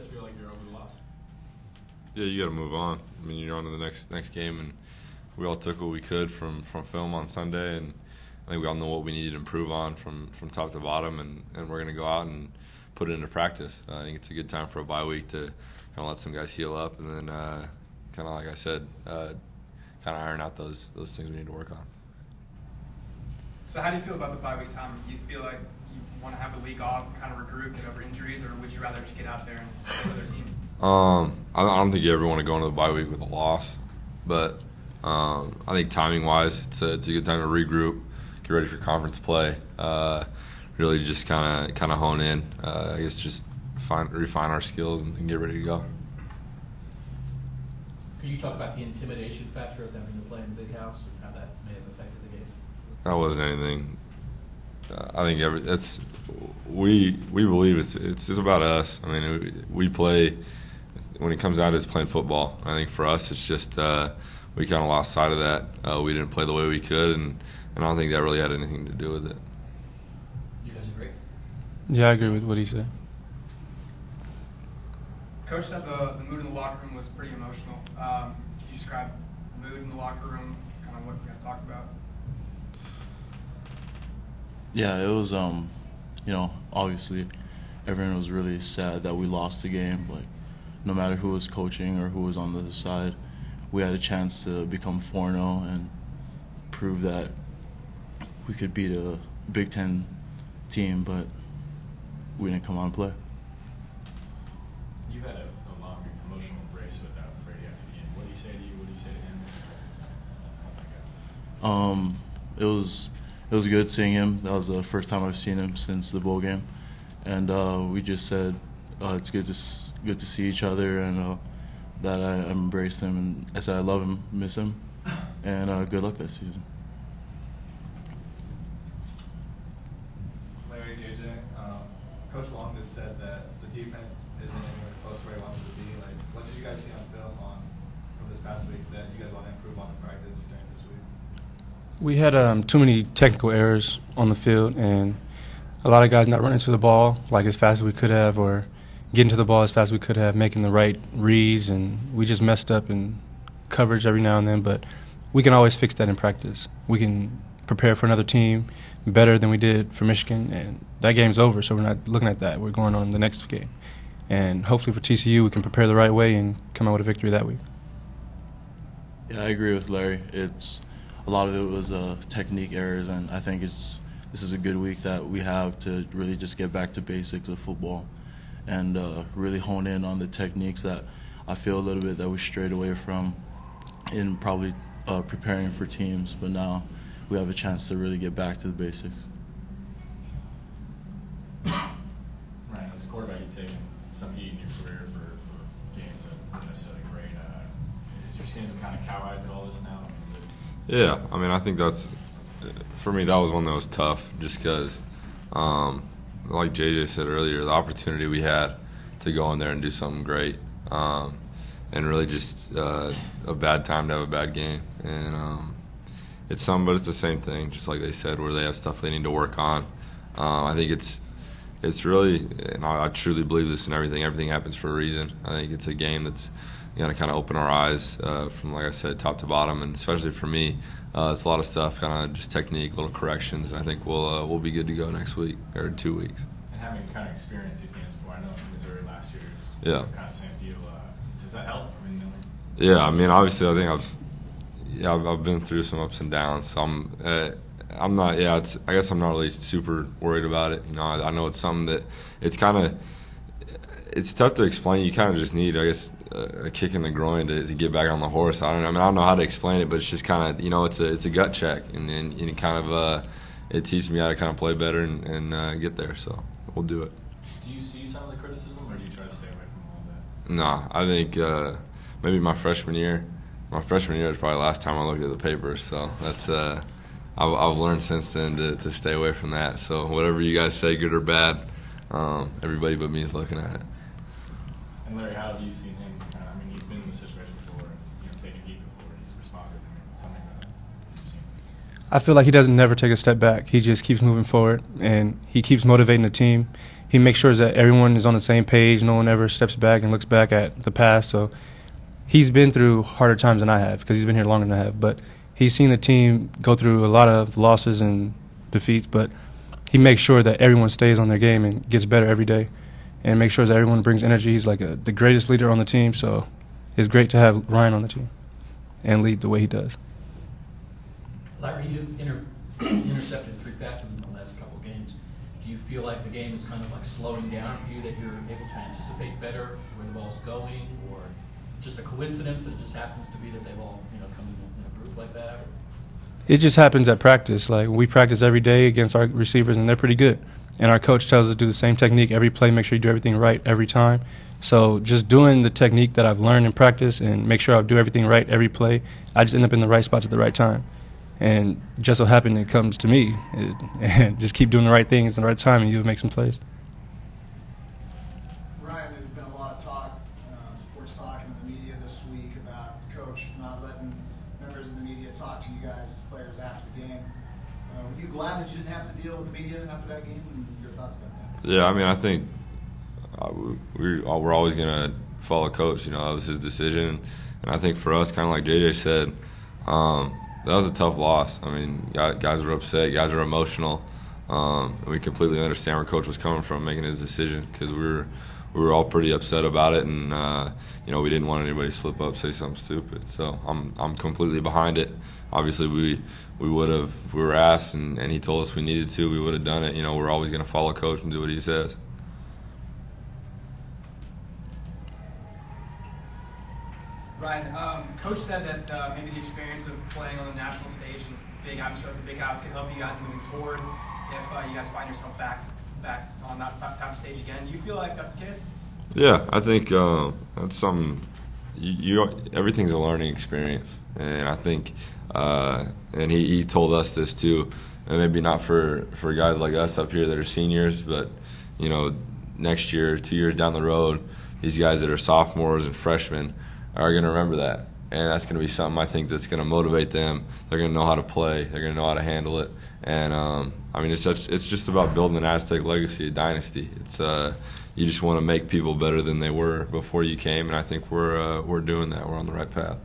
guys feel like you're over the loss? Yeah, you got to move on. I mean, you're on to the next game, and we all took what we could from film on Sunday, and I think we all know what we needed to improve on from top to bottom, and we're going to go out and put it into practice. I think it's a good time for a bye week to kind of let some guys heal up, and then kind of like I said, kind of iron out those things we need to work on. So how do you feel about the bye week time? Do you feel like you want to have the week off, kind of regroup, get over injuries, or would you rather just get out there and play with their team? I don't think you ever want to go into the bye week with a loss, but I think timing-wise, it's a good time to regroup, get ready for conference play, really just kind of hone in. I guess just refine our skills and get ready to go. Could you talk about the intimidation factor of them having to play in the big house and how that may have affected the game? That wasn't anything. I think we believe it's about us. I mean, we play. When it comes down to playing football, I think for us it's just we kind of lost sight of that. We didn't play the way we could, and I don't think that really had anything to do with it. You guys agree? Yeah, I agree with what he said. Coach said the mood in the locker room was pretty emotional. Could you describe the mood in the locker room, kind of what you guys talked about? Yeah, it was, obviously everyone was really sad that we lost the game. Like, no matter who was coaching or who was on the other side, we had a chance to become 4-0 and prove that we could beat a Big Ten team, but we didn't come out and play. You had a long emotional embrace with Brady after the game. What did he say to you? What did you say to him? It was good seeing him. That was the first time I've seen him since the bowl game, and we just said it's good to see each other, and that I embraced him, and I said I love him, miss him, and good luck this season. Larry, JJ, Coach Long just said that the defense isn't anywhere close to where he wants it to be. Like, what did you guys see on film from this past week that you guys want to improve on in practice during this week? We had too many technical errors on the field, and a lot of guys not running to the ball like as fast as we could have, or getting to the ball as fast as we could have, making the right reads, and we just messed up in coverage every now and then. But we can always fix that in practice. We can prepare for another team better than we did for Michigan, and that game's over, so we're not looking at that. We're going on the next game. And hopefully for TCU we can prepare the right way and come out with a victory that week. Yeah, I agree with Larry. A lot of it was technique errors, and I think this is a good week that we have to really just get back to basics of football and really hone in on the techniques that I feel a little bit that we strayed away from in probably preparing for teams, but now we have a chance to really get back to the basics. Ryan, as a quarterback, you've taken some heat in your career for games that aren't necessarily great. Is your skin kind of coweyed to all this now? Yeah, I mean, I think for me, that was one that was tough just because, like JJ said earlier, the opportunity we had to go in there and do something great, and really just a bad time to have a bad game. And but it's the same thing, just like they said, where they have stuff they need to work on. I think it's really, and I truly believe this in everything. Everything happens for a reason. I think it's a game that's got to kind of open our eyes from, like I said, top to bottom, and especially for me, it's a lot of stuff, kind of just technique, little corrections, and I think we'll be good to go next week or in 2 weeks. And having kind of experienced these games before, I know in Missouri last year, it was kind of the same deal. Does that help? I mean, yeah, I mean, obviously, I think I've been through some ups and downs. So I'm not. Yeah, I guess I'm not really super worried about it. You know, I know it's something that it's tough to explain. You kind of just need, I guess, a kick in the groin to get back on the horse. I don't know how to explain it, but it's just kind of, it's a gut check, and it kind of it teaches me how to kind of play better and get there. So we'll do it. Do you see some of the criticism, or do you try to stay away from all of that? No, I think maybe my freshman year. My freshman year was probably the last time I looked at the papers. So that's I've learned since then to stay away from that. So whatever you guys say, good or bad, everybody but me is looking at it. And Larry, how have you seen him? I mean, he's been in this situation before, taking heat before. He's responded. Tell me about it. I feel like he doesn't never take a step back. He just keeps moving forward, and he keeps motivating the team. he makes sure that everyone is on the same page. No one ever steps back and looks back at the past. So he's been through harder times than I have because he's been here longer than I have. But he's seen the team go through a lot of losses and defeats. But he makes sure that everyone stays on their game and gets better every day, and makes sure that everyone brings energy. He's like the greatest leader on the team. So it's great to have Ryan on the team and lead the way he does. Larry, you've intercepted 3 passes in the last couple of games. Do you feel like the game is kind of like slowing down for you, that you're able to anticipate better where the ball's going, or is it just a coincidence that it just happens to be that they've all come in a group like that? Or? It just happens at practice. Like, we practice every day against our receivers, and they're pretty good. And our coach tells us to do the same technique every play, make sure you do everything right every time. So just doing the technique that I've learned in practice and make sure I do everything right every play, I just end up in the right spots at the right time. And just so happened it comes to me. And just keep doing the right things at the right time, and you'll make some plays. Ryan, there's been a lot of talk, sports talk in the media this week about Coach not letting members of the media talk to you guys, players, after the game. Were you glad that you didn't have to deal with the media after that game? And your thoughts about that? Yeah, I mean, I think we're always going to follow Coach. That was his decision. And I think for us, kind of like JJ said, that was a tough loss. I mean, guys were upset, guys were emotional. And we completely understand where Coach was coming from making his decision, because we were all pretty upset about it, and we didn't want anybody to slip up, say something stupid. So I'm completely behind it. Obviously, we would have, if we were asked and he told us we needed to, we would have done it. We're always going to follow Coach and do what he says. Ryan, Coach said that maybe the experience of playing on the national stage and big atmosphere of the big house can help you guys moving forward if you guys find yourself back on that type of stage again. Do you feel like that's the case? Yeah, I think that's something. Everything's a learning experience, and I think, and he told us this too. And maybe not for guys like us up here that are seniors, but next year, 2 years down the road, these guys that are sophomores and freshmen are going to remember that, and that's going to be something I think that's going to motivate them. They're going to know how to play. They're going to know how to handle it. And I mean, it's just about building an Aztec legacy, a dynasty. It's you just want to make people better than they were before you came, and I think we're doing that. We're on the right path.